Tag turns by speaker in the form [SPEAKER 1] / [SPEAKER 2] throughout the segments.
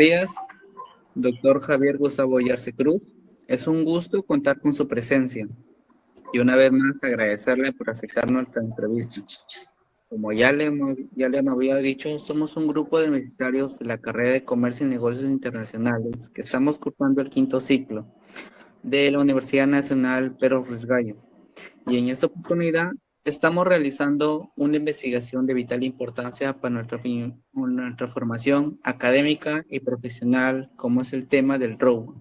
[SPEAKER 1] Días, doctor Javier Gustavo Yarse Cruz. Es un gusto contar con su presencia y una vez más agradecerle por aceptar nuestra entrevista. Como ya le había dicho, somos un grupo de universitarios de la carrera de Comercio y Negocios Internacionales que estamos cursando el quinto ciclo de la Universidad Nacional Pedro Ruiz Gallo. Y en esta oportunidad estamos realizando una investigación de vital importancia para nuestra formación académica y profesional, como es el tema del robo.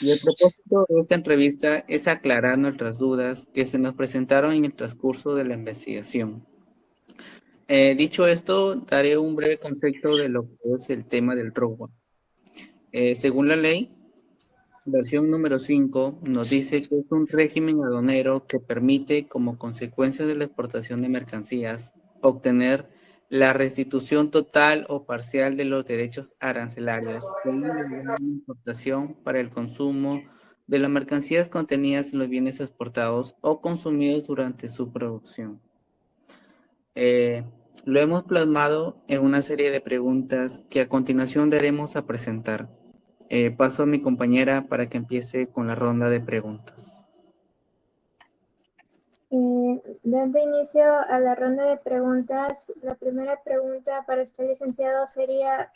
[SPEAKER 1] Y el propósito de esta entrevista es aclarar nuestras dudas que se nos presentaron en el transcurso de la investigación. Dicho esto, daré un breve concepto de lo que es el tema del robo. Según la ley, versión número 5 nos dice que es un régimen aduanero que permite, como consecuencia de la exportación de mercancías, obtener la restitución total o parcial de los derechos arancelarios de una importación para el consumo de las mercancías contenidas en los bienes exportados o consumidos durante su producción. Eh, lo hemos plasmado en una serie de preguntas que a continuación daremos a presentar. Paso a mi compañera para que empiece con la ronda de preguntas.
[SPEAKER 2] Dando inicio a la ronda de preguntas, la primera pregunta para usted, licenciado, sería: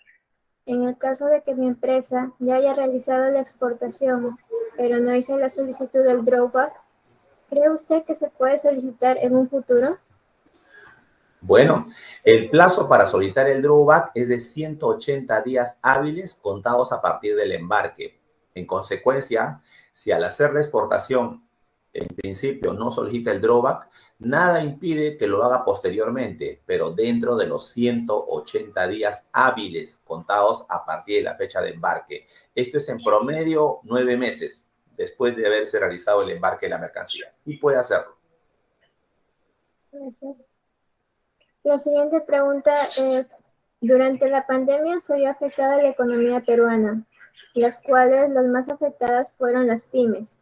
[SPEAKER 2] en el caso de que mi empresa ya haya realizado la exportación, pero no hizo la solicitud del drawback, ¿cree usted que se puede solicitar en un futuro?
[SPEAKER 3] Bueno, el plazo para solicitar el drawback es de 180 días hábiles contados a partir del embarque. En consecuencia, si al hacer la exportación, en principio no solicita el drawback, nada impide que lo haga posteriormente, pero dentro de los 180 días hábiles contados a partir de la fecha de embarque. Esto es en promedio 9 meses después de haberse realizado el embarque de la mercancía. Y puede hacerlo.
[SPEAKER 2] Gracias. La siguiente pregunta es: durante la pandemia se vio afectada la economía peruana, las cuales las más afectadas fueron las pymes.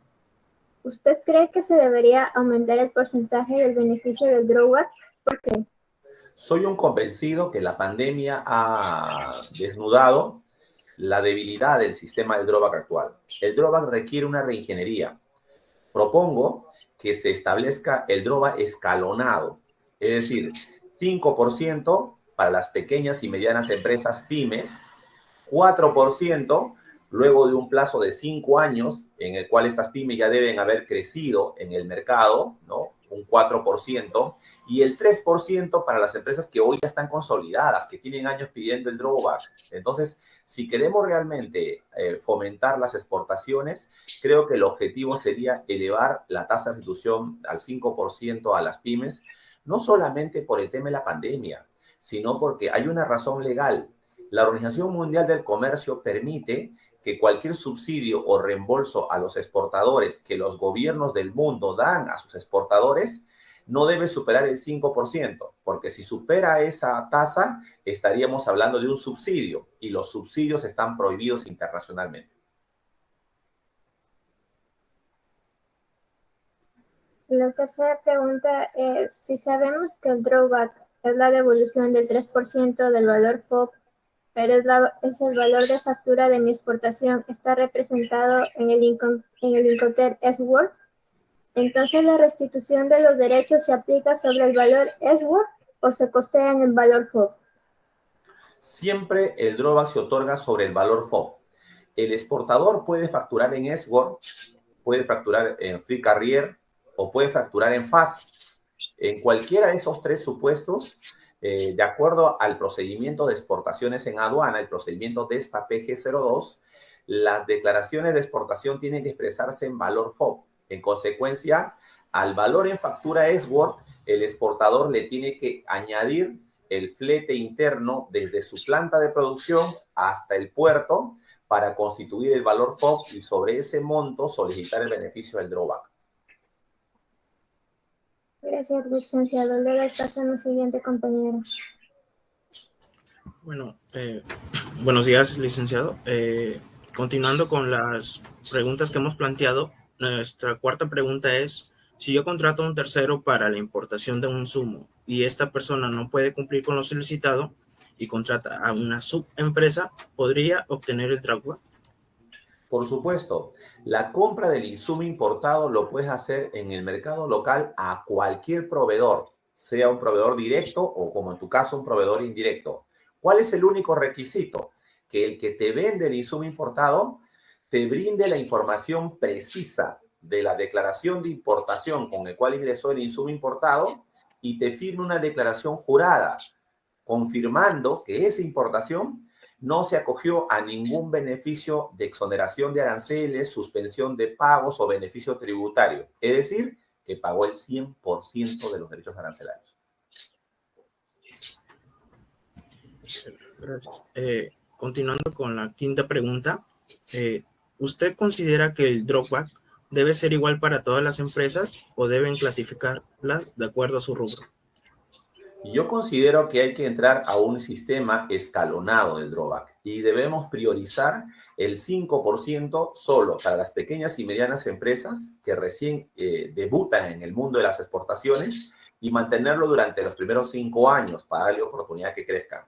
[SPEAKER 2] ¿Usted cree que se debería aumentar el porcentaje del beneficio del drawback? ¿Por qué?
[SPEAKER 3] Soy un convencido que la pandemia ha desnudado la debilidad del sistema del drawback actual. El drawback requiere una reingeniería. Propongo que se establezca el drawback escalonado, es decir, 5% para las pequeñas y medianas empresas pymes, 4% luego de un plazo de 5 años en el cual estas pymes ya deben haber crecido en el mercado, ¿no? Un 4%, y el 3% para las empresas que hoy ya están consolidadas, que tienen años pidiendo el drawback. Entonces, si queremos realmente fomentar las exportaciones, creo que el objetivo sería elevar la tasa de restitución al 5% a las pymes, no solamente por el tema de la pandemia, sino porque hay una razón legal. La Organización Mundial del Comercio permite que cualquier subsidio o reembolso a los exportadores que los gobiernos del mundo dan a sus exportadores no debe superar el 5%, porque si supera esa tasa, estaríamos hablando de un subsidio, y los subsidios están prohibidos internacionalmente.
[SPEAKER 2] La tercera pregunta es: si sabemos que el drawback es la devolución del 3% del valor FOB, pero es el valor de factura de mi exportación, está representado en el Incoterm S-Word, entonces la restitución de los derechos se aplica sobre el valor S-Word o se costea en el valor FOB.
[SPEAKER 3] Siempre el drawback se otorga sobre el valor FOB. El exportador puede facturar en S-Word, puede facturar en Free Carrier o puede facturar en FAS. En cualquiera de esos tres supuestos, de acuerdo al procedimiento de exportaciones en aduana, el procedimiento DESPA PG02, las declaraciones de exportación tienen que expresarse en valor FOB. En consecuencia, al valor en factura S-Word, el exportador le tiene que añadir el flete interno desde su planta de producción hasta el puerto para constituir el valor FOB y sobre ese monto solicitar el beneficio del drawback.
[SPEAKER 2] Gracias, licenciado. Le doy paso a mi siguiente compañero.
[SPEAKER 4] Bueno, buenos días, licenciado. Continuando con las preguntas que hemos planteado, nuestra cuarta pregunta es: si yo contrato a un tercero para la importación de un insumo y esta persona no puede cumplir con lo solicitado, y contrata a una subempresa, ¿podría obtener el drawback?
[SPEAKER 3] Por supuesto, la compra del insumo importado lo puedes hacer en el mercado local a cualquier proveedor, sea un proveedor directo o, como en tu caso, un proveedor indirecto. ¿Cuál es el único requisito? Que el que te vende el insumo importado te brinde la información precisa de la declaración de importación con el cual ingresó el insumo importado y te firme una declaración jurada confirmando que esa importación no se acogió a ningún beneficio de exoneración de aranceles, suspensión de pagos o beneficio tributario. Es decir, que pagó el 100% de los derechos arancelarios.
[SPEAKER 4] Gracias. Continuando con la quinta pregunta, ¿usted considera que el drawback debe ser igual para todas las empresas o deben clasificarlas de acuerdo a su rubro?
[SPEAKER 3] Yo considero que hay que entrar a un sistema escalonado del drawback y debemos priorizar el 5% solo para las pequeñas y medianas empresas que recién debutan en el mundo de las exportaciones y mantenerlo durante los primeros 5 años para darle oportunidad que crezcan.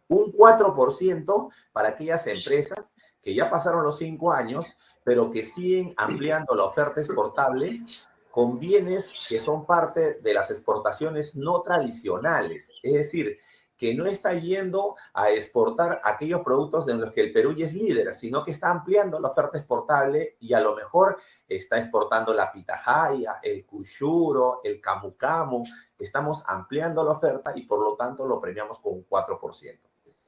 [SPEAKER 3] Un 4% para aquellas empresas que ya pasaron los 5 años, pero que siguen ampliando la oferta exportable con bienes que son parte de las exportaciones no tradicionales. Es decir, que no está yendo a exportar aquellos productos en los que el Perú ya es líder, sino que está ampliando la oferta exportable y a lo mejor está exportando la pitahaya, el cushuro, el camu camu. Estamos ampliando la oferta y por lo tanto lo premiamos con un 4%.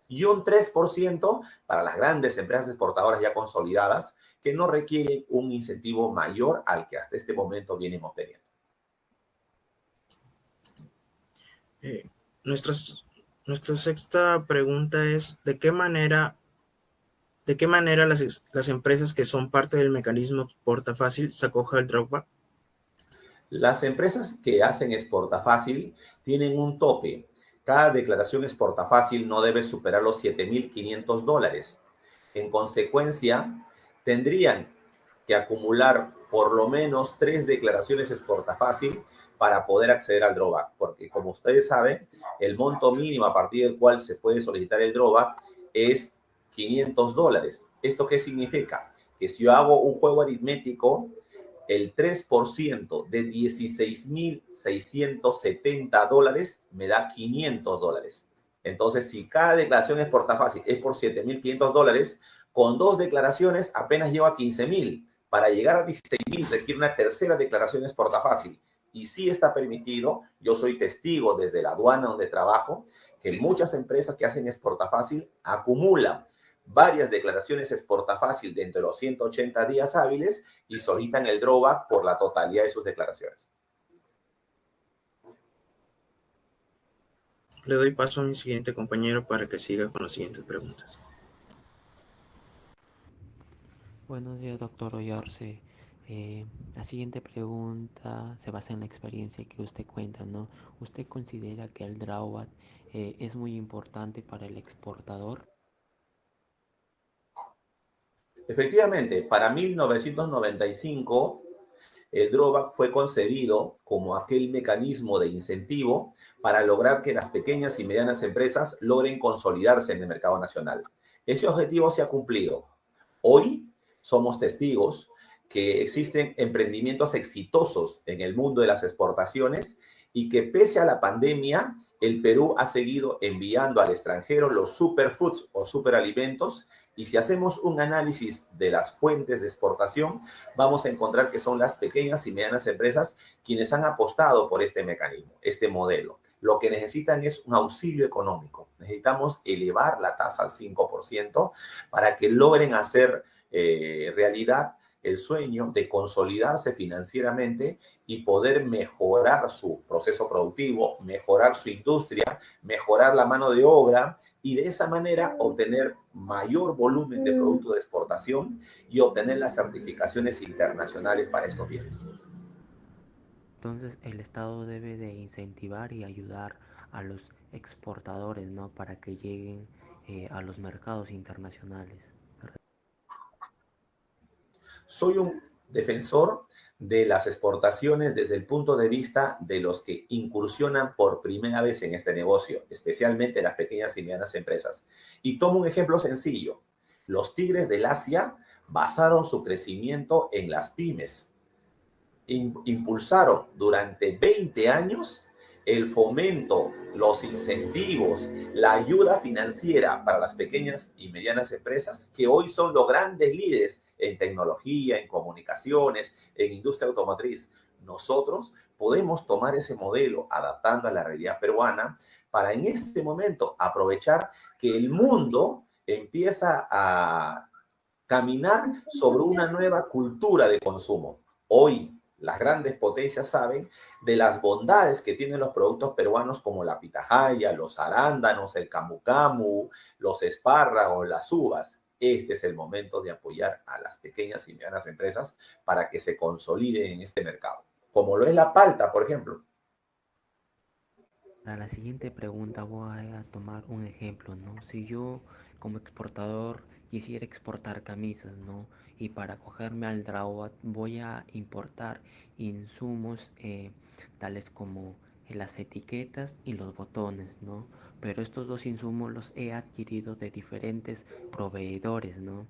[SPEAKER 3] Y un 3% para las grandes empresas exportadoras ya consolidadas que no requieren un incentivo mayor al que hasta este momento vienen obteniendo.
[SPEAKER 4] Nuestra sexta pregunta es, ¿de qué manera las empresas que son parte del mecanismo Exporta Fácil se acogen al drawback?
[SPEAKER 3] Las empresas que hacen Exporta Fácil tienen un tope. Cada declaración Exporta Fácil no debe superar los $7,500. En consecuencia, tendrían que acumular por lo menos 3 declaraciones Exporta Fácil para poder acceder al drawback, porque como ustedes saben, el monto mínimo a partir del cual se puede solicitar el drawback es $500. ¿Esto qué significa? Que si yo hago un juego aritmético, el 3% de $16,670 me da $500. Entonces, si cada declaración Exporta Fácil es por $7,500, con 2 declaraciones apenas llevo a $15,000. Para llegar a $16,000 requiere una tercera declaración Exporta Fácil. Y sí está permitido, yo soy testigo desde la aduana donde trabajo, que muchas empresas que hacen Exporta Fácil acumulan varias declaraciones Exporta Fácil dentro de los 180 días hábiles y solicitan el drawback por la totalidad de sus declaraciones.
[SPEAKER 4] Le doy paso a mi siguiente compañero para que siga con las siguientes preguntas.
[SPEAKER 5] Buenos días, doctor Oyarce. La siguiente pregunta se basa en la experiencia que usted cuenta, ¿no? ¿Usted considera que el drawback es muy importante para el exportador?
[SPEAKER 3] Efectivamente, para 1995, el drawback fue concebido como aquel mecanismo de incentivo para lograr que las pequeñas y medianas empresas logren consolidarse en el mercado nacional. Ese objetivo se ha cumplido. Hoy somos testigos que existen emprendimientos exitosos en el mundo de las exportaciones y que pese a la pandemia, el Perú ha seguido enviando al extranjero los superfoods o superalimentos. Y si hacemos un análisis de las fuentes de exportación, vamos a encontrar que son las pequeñas y medianas empresas quienes han apostado por este mecanismo, este modelo. Lo que necesitan es un auxilio económico. Necesitamos elevar la tasa al 5% para que logren hacer realidad el sueño de consolidarse financieramente y poder mejorar su proceso productivo, mejorar su industria, mejorar la mano de obra y de esa manera obtener mayor volumen de productos de exportación y obtener las certificaciones internacionales para estos bienes.
[SPEAKER 5] Entonces, el Estado debe de incentivar y ayudar a los exportadores, ¿no? Para que lleguen a los mercados internacionales.
[SPEAKER 3] defensor de las exportaciones desde el punto de vista de los que incursionan por primera vez en este negocio, especialmente las pequeñas y medianas empresas. Y tomo un ejemplo sencillo. Los tigres del Asia basaron su crecimiento en las pymes. Impulsaron durante 20 años el fomento, los incentivos, la ayuda financiera para las pequeñas y medianas empresas que hoy son los grandes líderes en tecnología, en comunicaciones, en industria automotriz. Nosotros podemos tomar ese modelo adaptando a la realidad peruana para en este momento aprovechar que el mundo empieza a caminar sobre una nueva cultura de consumo. Hoy las grandes potencias saben de las bondades que tienen los productos peruanos como la pitahaya, los arándanos, el camu camu, los espárragos, las uvas. Este es el momento de apoyar a las pequeñas y medianas empresas para que se consoliden en este mercado, como lo es la palta, por ejemplo.
[SPEAKER 5] Para la siguiente pregunta voy a tomar un ejemplo, ¿no? Si yo como exportador quisiera exportar camisas, ¿no? Y para acogerme al drawback voy a importar insumos tales como las etiquetas y los botones, ¿no? Pero estos dos insumos los he adquirido de diferentes proveedores, ¿no?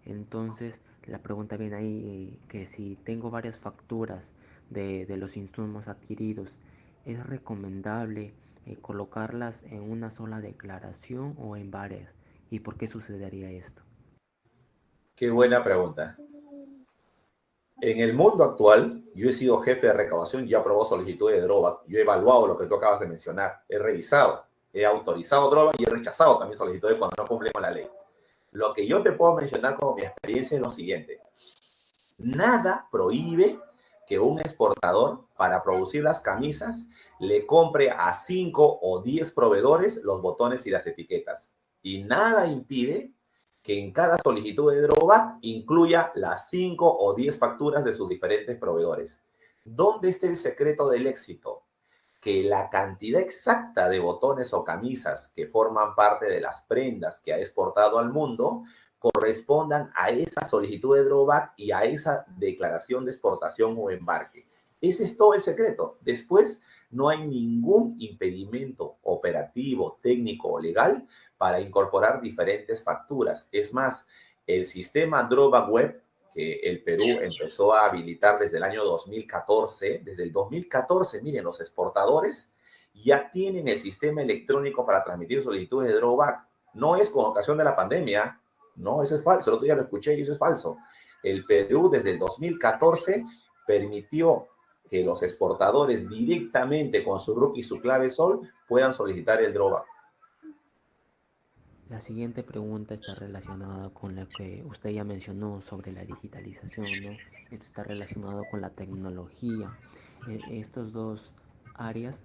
[SPEAKER 5] Entonces la pregunta viene ahí que si tengo varias facturas de los insumos adquiridos, ¿es recomendable colocarlas en una sola declaración o en varias? ¿Y por qué sucedería esto?
[SPEAKER 3] Qué buena pregunta. En el mundo actual, yo he sido jefe de recaudación y he aprobado solicitudes de drawback. Yo he evaluado lo que tú acabas de mencionar. He revisado, he autorizado drawback y he rechazado también solicitudes cuando no cumplen con la ley. Lo que yo te puedo mencionar como mi experiencia es lo siguiente. Nada prohíbe que un exportador, para producir las camisas, le compre a 5 o 10 proveedores los botones y las etiquetas. Y nada impide que en cada solicitud de drawback incluya las 5 o 10 facturas de sus diferentes proveedores. ¿Dónde está el secreto del éxito? Que la cantidad exacta de botones o camisas que forman parte de las prendas que ha exportado al mundo correspondan a esa solicitud de drawback y a esa declaración de exportación o embarque. Ese es todo el secreto. Después, no hay ningún impedimento operativo, técnico o legal para incorporar diferentes facturas. Es más, el sistema Drawback Web, que el Perú empezó a habilitar desde el año 2014, desde el 2014, miren, los exportadores ya tienen el sistema electrónico para transmitir solicitudes de drawback. No es con ocasión de la pandemia, no, eso es falso, el otro día lo escuché y eso es falso. El Perú desde el 2014 permitió que los exportadores directamente con su RUC y su clave SOL puedan solicitar el drawback.
[SPEAKER 5] La siguiente pregunta está relacionada con lo que usted ya mencionó sobre la digitalización, ¿no? Esto está relacionado con la tecnología. Estos dos áreas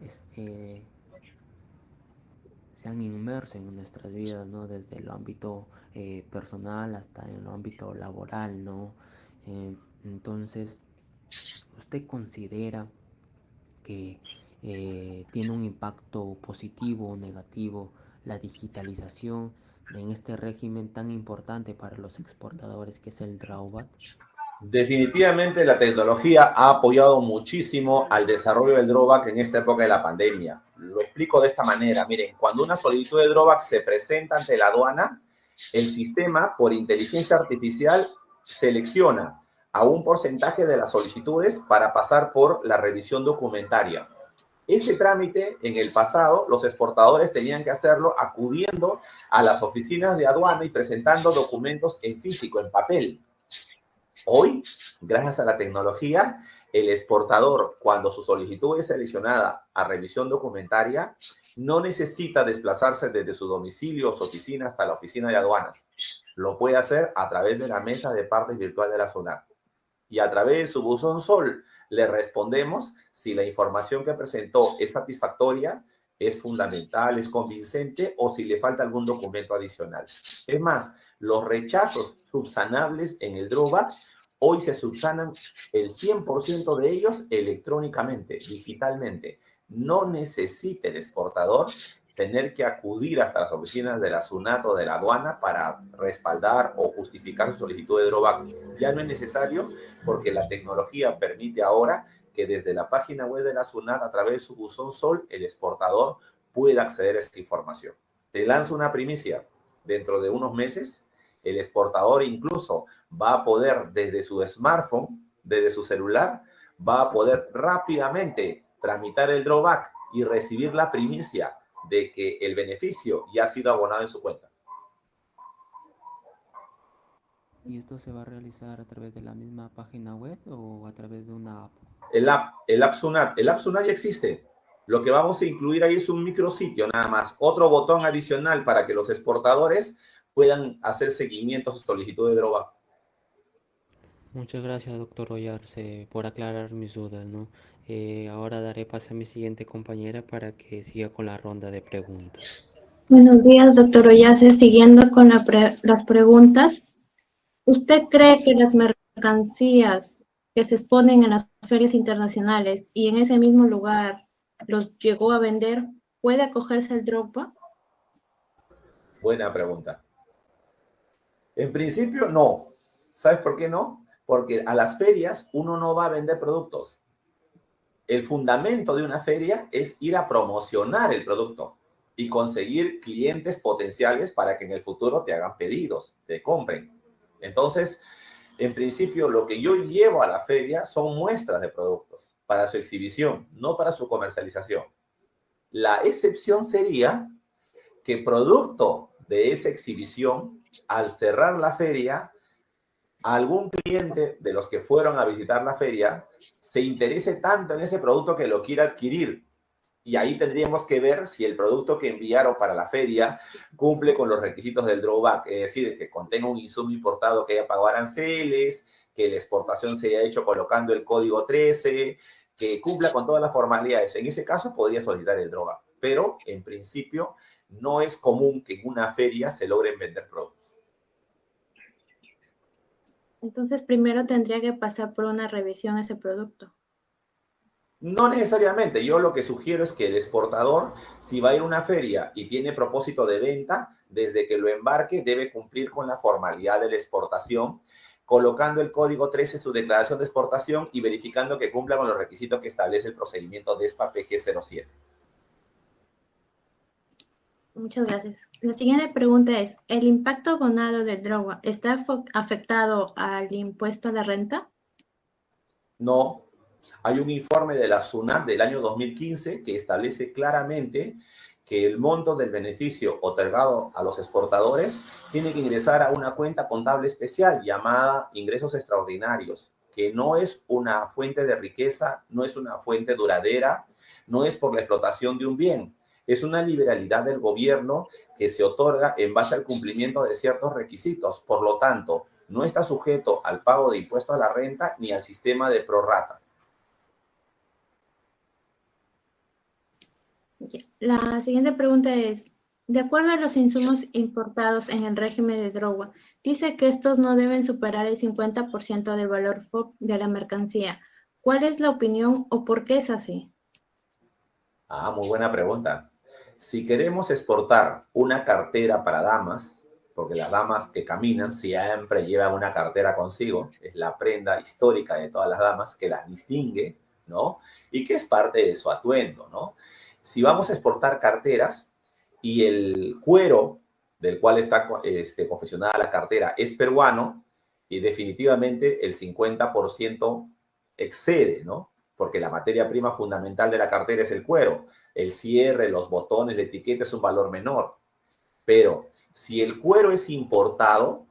[SPEAKER 5] se han inmerso en nuestras vidas, ¿no? Desde el ámbito personal hasta en el ámbito laboral, ¿no? Entonces, ¿usted considera que tiene un impacto positivo o negativo la digitalización en este régimen tan importante para los exportadores que es el drawback?
[SPEAKER 3] Definitivamente la tecnología ha apoyado muchísimo al desarrollo del drawback en esta época de la pandemia. Lo explico de esta manera. Miren, cuando una solicitud de drawback se presenta ante la aduana, el sistema, por inteligencia artificial, selecciona a un porcentaje de las solicitudes para pasar por la revisión documentaria. Ese trámite, en el pasado, los exportadores tenían que hacerlo acudiendo a las oficinas de aduana y presentando documentos en físico, en papel. Hoy, gracias a la tecnología, el exportador, cuando su solicitud es seleccionada a revisión documentaria, no necesita desplazarse desde su domicilio o su oficina hasta la oficina de aduanas. Lo puede hacer a través de la mesa de partes virtual de la SUNAT. Y a través de su buzón SOL le respondemos si la información que presentó es satisfactoria, es fundamental, es convincente o si le falta algún documento adicional. Es más, los rechazos subsanables en el drawback hoy se subsanan el 100% de ellos electrónicamente, digitalmente. No necesita el exportador tener que acudir hasta las oficinas de la SUNAT o de la aduana para respaldar o justificar su solicitud de drawback. Ya no es necesario porque la tecnología permite ahora que desde la página web de la SUNAT, a través de su buzón Sol, el exportador pueda acceder a esta información. Te lanzo una primicia. Dentro de unos meses, el exportador incluso va a poder, desde su smartphone, desde su celular, va a poder rápidamente tramitar el drawback y recibir la primicia de que el beneficio ya ha sido abonado en su cuenta.
[SPEAKER 5] ¿Y esto se va a realizar a través de la misma página web o a través de una app?
[SPEAKER 3] El app SUNAT ya existe. Lo que vamos a incluir ahí es un micrositio nada más, otro botón adicional para que los exportadores puedan hacer seguimiento a su solicitud de drawback.
[SPEAKER 5] Muchas gracias, doctor Ollarse, por aclarar mis dudas, ¿no? Ahora daré paso a mi siguiente compañera para que siga con la ronda de preguntas.
[SPEAKER 6] Buenos días, doctor Oyace. Siguiendo con las preguntas, ¿usted cree que las mercancías que se exponen en las ferias internacionales y en ese mismo lugar los llegó a vender, puede acogerse al drawback?
[SPEAKER 3] Buena pregunta. En principio, no. ¿Sabes por qué no? Porque a las ferias uno no va a vender productos. El fundamento de una feria es ir a promocionar el producto y conseguir clientes potenciales para que en el futuro te hagan pedidos, te compren. Entonces, en principio, lo que yo llevo a la feria son muestras de productos para su exhibición, no para su comercialización. La excepción sería que producto de esa exhibición, al cerrar la feria, algún cliente de los que fueron a visitar la feria se interese tanto en ese producto que lo quiera adquirir. Y ahí tendríamos que ver si el producto que enviaron para la feria cumple con los requisitos del drawback, es decir, que contenga un insumo importado que haya pagado aranceles, que la exportación se haya hecho colocando el código 13, que cumpla con todas las formalidades. En ese caso podría solicitar el drawback, pero en principio no es común que en una feria se logren vender productos.
[SPEAKER 6] Entonces, primero tendría que pasar por una revisión ese producto.
[SPEAKER 3] No necesariamente. Yo lo que sugiero es que el exportador, si va a ir a una feria y tiene propósito de venta, desde que lo embarque debe cumplir con la formalidad de la exportación, colocando el código 13 en su declaración de exportación y verificando que cumpla con los requisitos que establece el procedimiento DESPA PG07.
[SPEAKER 6] Muchas gracias. La siguiente pregunta es, ¿el impacto abonado del drawback está afectado al impuesto a la renta?
[SPEAKER 3] No. Hay un informe de la SUNAT del año 2015 que establece claramente que el monto del beneficio otorgado a los exportadores tiene que ingresar a una cuenta contable especial llamada ingresos extraordinarios, que no es una fuente de riqueza, no es una fuente duradera, no es por la explotación de un bien. Es una liberalidad del gobierno que se otorga en base al cumplimiento de ciertos requisitos. Por lo tanto, no está sujeto al pago de impuesto a la renta ni al sistema de prorrata.
[SPEAKER 6] La siguiente pregunta es, de acuerdo a los insumos importados en el régimen de drawback, dice que estos no deben superar el 50% del valor FOB de la mercancía. ¿Cuál es la opinión o por qué es así?
[SPEAKER 3] Muy buena pregunta. Si queremos exportar una cartera para damas, porque las damas que caminan siempre llevan una cartera consigo, es la prenda histórica de todas las damas que las distingue, ¿no? Y que es parte de su atuendo, ¿no? Si vamos a exportar carteras y el cuero del cual está confeccionada la cartera es peruano, y definitivamente el 50% excede, ¿no? Porque la materia prima fundamental de la cartera es el cuero. El cierre, los botones, la etiqueta es un valor menor. Pero si el cuero es importado,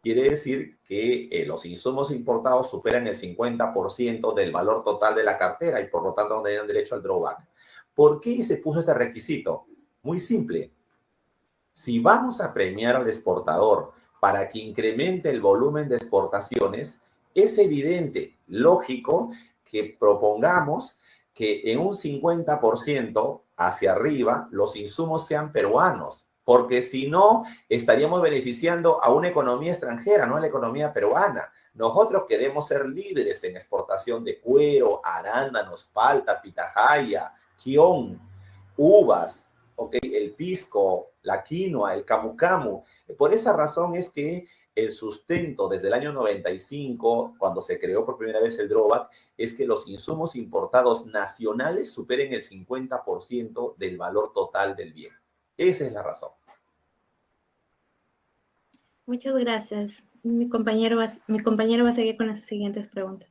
[SPEAKER 3] quiere decir que los insumos importados superan el 50% del valor total de la cartera y por lo tanto no tienen derecho al drawback. ¿Por qué se puso este requisito? Muy simple. Si vamos a premiar al exportador para que incremente el volumen de exportaciones, es evidente, lógico, que propongamos que en un 50% hacia arriba los insumos sean peruanos, porque si no, estaríamos beneficiando a una economía extranjera, no a la economía peruana. Nosotros queremos ser líderes en exportación de cuero, arándanos, palta, pitahaya, quión, uvas, ¿ok? El pisco, la quinoa, el camu camu. Por esa razón es que el sustento desde el año 95, cuando se creó por primera vez el drawback, es que los insumos importados nacionales superen el 50% del valor total del bien. Esa es la razón.
[SPEAKER 6] Muchas gracias. Mi compañero va a seguir con las siguientes preguntas.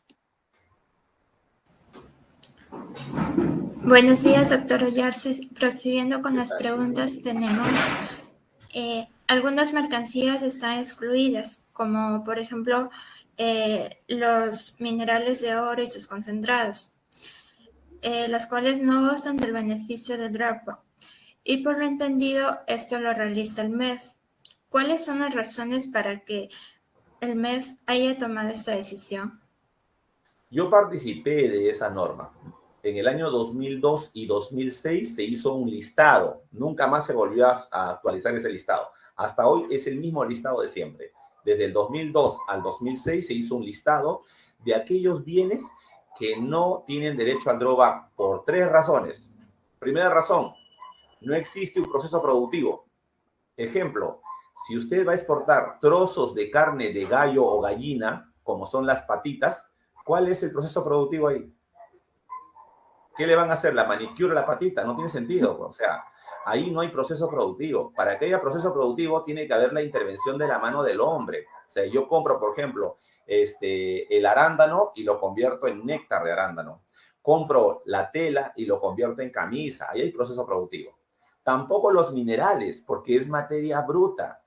[SPEAKER 2] Buenos días, doctor Ollarse. Prosiguiendo con las preguntas, tenemos algunas mercancías están excluidas, como por ejemplo los minerales de oro y sus concentrados, las cuales no gozan del beneficio del drawback. Y por lo entendido, esto lo realiza el MEF. ¿Cuáles son las razones para que el MEF haya tomado esta decisión?
[SPEAKER 3] Yo participé de esa norma. En el año 2002 y 2006 se hizo un listado. Nunca más se volvió a actualizar ese listado. Hasta hoy es el mismo listado de siempre. Desde el 2002 al 2006 se hizo un listado de aquellos bienes que no tienen derecho al drawback por 3 razones. Primera razón, no existe un proceso productivo. Ejemplo, si usted va a exportar trozos de carne de gallo o gallina, como son las patitas, ¿cuál es el proceso productivo ahí? ¿Qué le van a hacer? ¿La manicure o la patita? No tiene sentido. O sea, ahí no hay proceso productivo. Para que haya proceso productivo tiene que haber la intervención de la mano del hombre. O sea, yo compro, por ejemplo, el arándano y lo convierto en néctar de arándano. Compro la tela y lo convierto en camisa. Ahí hay proceso productivo. Tampoco los minerales, porque es materia bruta.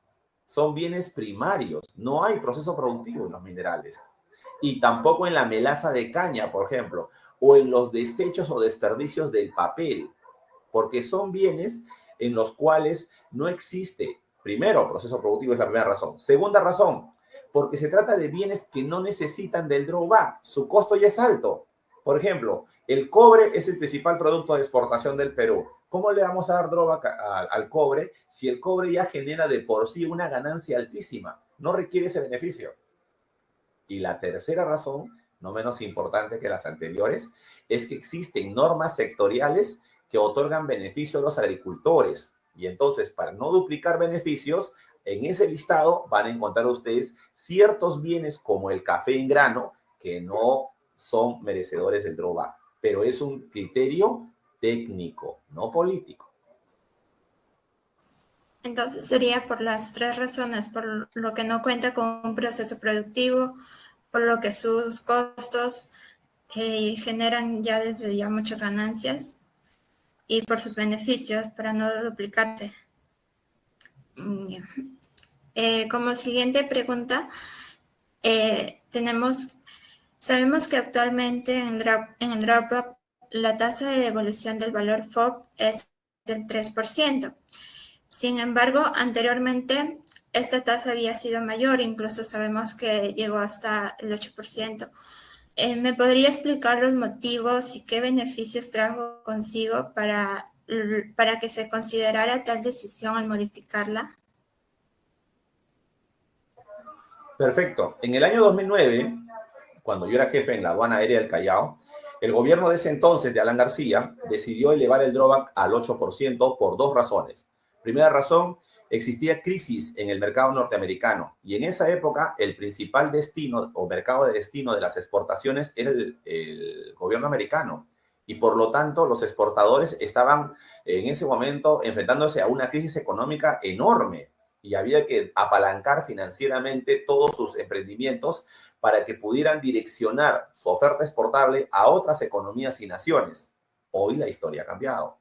[SPEAKER 3] Son bienes primarios. No hay proceso productivo en los minerales. Y tampoco en la melaza de caña, por ejemplo, o en los desechos o desperdicios del papel, porque son bienes en los cuales no existe, primero, proceso productivo es la primera razón. Segunda razón, porque se trata de bienes que no necesitan del drawback, su costo ya es alto. Por ejemplo, el cobre es el principal producto de exportación del Perú. ¿Cómo le vamos a dar drawback al cobre si el cobre ya genera de por sí una ganancia altísima? No requiere ese beneficio. Y la tercera razón, no menos importante que las anteriores, es que existen normas sectoriales que otorgan beneficio a los agricultores. Y entonces, para no duplicar beneficios, en ese listado van a encontrar ustedes ciertos bienes como el café en grano que no son merecedores del drawback. Pero es un criterio técnico, no político.
[SPEAKER 2] Entonces sería por las 3 razones, por lo que no cuenta con un proceso productivo, por lo que sus costos generan ya desde ya muchas ganancias y por sus beneficios para no duplicarse. Como siguiente pregunta, sabemos que actualmente en el drawback la tasa de devolución del valor FOB es del 3%. Sin embargo, anteriormente esta tasa había sido mayor, incluso sabemos que llegó hasta el 8%. ¿Me podría explicar los motivos y qué beneficios trajo consigo para que se considerara tal decisión al modificarla?
[SPEAKER 3] Perfecto. En el año 2009, cuando yo era jefe en la aduana aérea del Callao, el gobierno de ese entonces, de Alan García, decidió elevar el drawback al 8% por 2 razones. Primera razón, existía crisis en el mercado norteamericano y en esa época el principal destino o mercado de destino de las exportaciones era el gobierno americano y por lo tanto los exportadores estaban en ese momento enfrentándose a una crisis económica enorme y había que apalancar financieramente todos sus emprendimientos para que pudieran direccionar su oferta exportable a otras economías y naciones. Hoy la historia ha cambiado.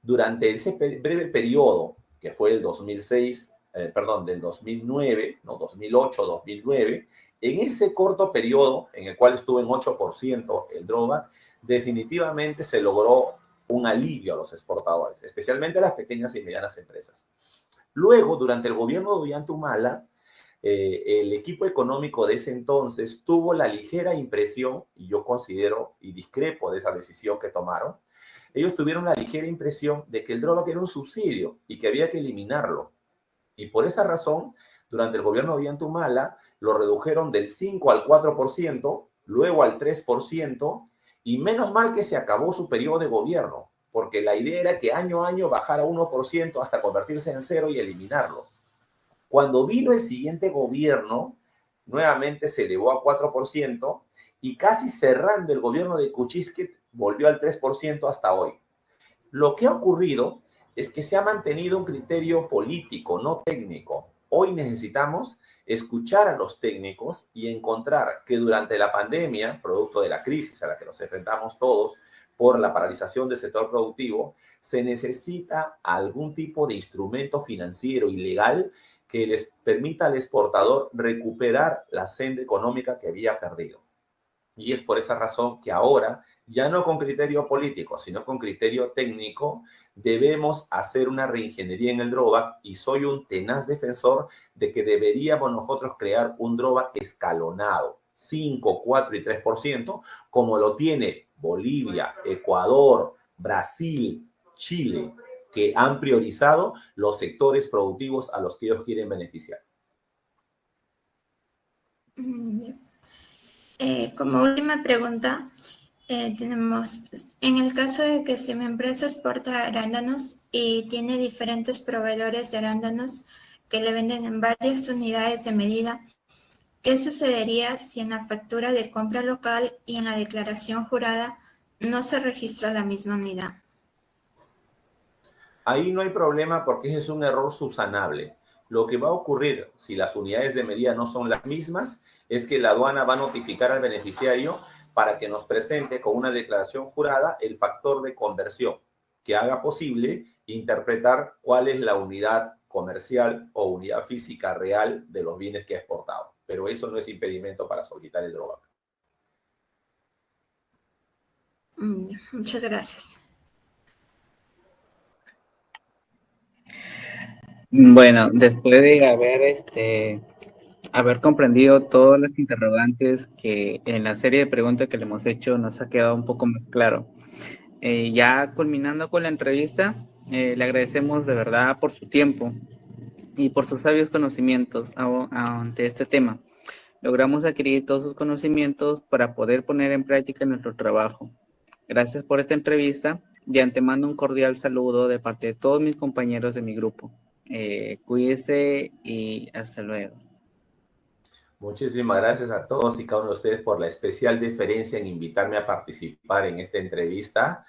[SPEAKER 3] Durante ese breve periodo, que fue el 2006, del 2009, no, 2008, 2009, en ese corto periodo en el cual estuvo en 8% el drawback, definitivamente se logró un alivio a los exportadores, especialmente a las pequeñas y medianas empresas. Luego, durante el gobierno de Ollanta Humala, el equipo económico de ese entonces tuvo la ligera impresión, y yo considero y discrepo de esa decisión que tomaron, ellos tuvieron la ligera impresión de que el drawback era un subsidio y que había que eliminarlo. Y por esa razón, durante el gobierno de Ollanta Humala, lo redujeron del 5 al 4%, luego al 3%, y menos mal que se acabó su periodo de gobierno, porque la idea era que año a año bajara 1% hasta convertirse en cero y eliminarlo. Cuando vino el siguiente gobierno, nuevamente se elevó a 4% y casi cerrando el gobierno de Kuczynski volvió al 3% hasta hoy. Lo que ha ocurrido es que se ha mantenido un criterio político, no técnico. Hoy necesitamos escuchar a los técnicos y encontrar que durante la pandemia, producto de la crisis a la que nos enfrentamos todos por la paralización del sector productivo, se necesita algún tipo de instrumento financiero y legal que les permita al exportador recuperar la senda económica que había perdido. Y es por esa razón que ahora, ya no con criterio político, sino con criterio técnico, debemos hacer una reingeniería en el drawback y soy un tenaz defensor de que deberíamos nosotros crear un drawback escalonado, 5, 4 y 3%, como lo tiene Bolivia, Ecuador, Brasil, Chile, que han priorizado los sectores productivos a los que ellos quieren beneficiar.
[SPEAKER 7] Como última pregunta, tenemos, en el caso de que si mi empresa exporta arándanos y tiene diferentes proveedores de arándanos que le venden en varias unidades de medida, ¿qué sucedería si en la factura de compra local y en la declaración jurada no se registra la misma unidad?
[SPEAKER 3] Ahí no hay problema porque ese es un error subsanable. Lo que va a ocurrir si las unidades de medida no son las mismas es que la aduana va a notificar al beneficiario para que nos presente con una declaración jurada el factor de conversión que haga posible interpretar cuál es la unidad comercial o unidad física real de los bienes que ha exportado. Pero eso no es impedimento para solicitar el drawback.
[SPEAKER 7] Muchas gracias.
[SPEAKER 1] Bueno, después de haber comprendido todas las interrogantes que en la serie de preguntas que le hemos hecho nos ha quedado un poco más claro. Ya culminando con la entrevista, le agradecemos de verdad por su tiempo y por sus sabios conocimientos ante este tema. Logramos adquirir todos sus conocimientos para poder poner en práctica nuestro trabajo. Gracias por esta entrevista. De antemano un cordial saludo de parte de todos mis compañeros de mi grupo. Cuídense y hasta luego.
[SPEAKER 3] Muchísimas gracias a todos y cada uno de ustedes por la especial deferencia en invitarme a participar en esta entrevista.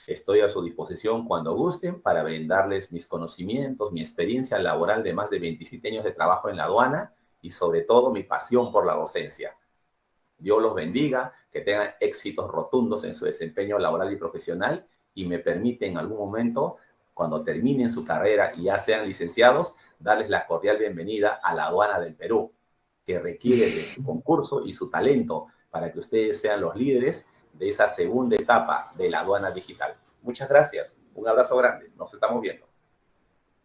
[SPEAKER 3] Estoy a su disposición cuando gusten para brindarles mis conocimientos, mi experiencia laboral de más de 27 años de trabajo en la aduana y sobre todo mi pasión por la docencia. Dios los bendiga, que tengan éxitos rotundos en su desempeño laboral y profesional y me permite en algún momento, cuando terminen su carrera y ya sean licenciados, darles la cordial bienvenida a la aduana del Perú, que requiere de su concurso y su talento para que ustedes sean los líderes de esa segunda etapa de la aduana digital. Muchas gracias. Un abrazo grande. Nos estamos viendo.